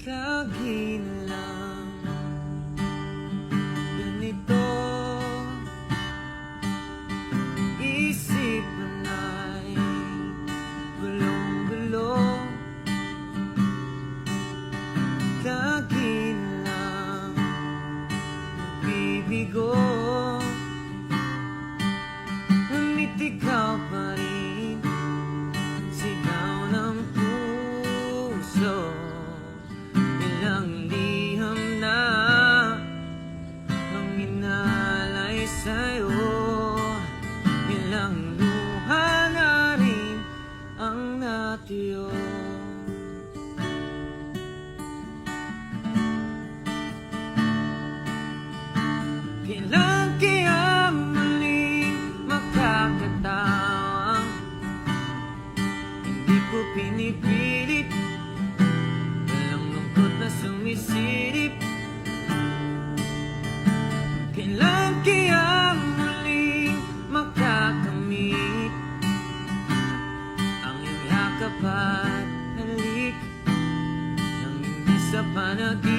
Lagi lang ganito, isip ay gulong-gulo. Lagi lang bibigo, ngunit ikaw pa rin sigaw ng puso. Ilang liham na ang inalay sa'yo, ilang luha na rin ang natiyo. Kailan kaya muling makakatawang hindi ko pinipilit, walang lungkot na sumisilip. Kailan kaya muling makakamit ang iyong yakap at halik nang hindi sa panaginip.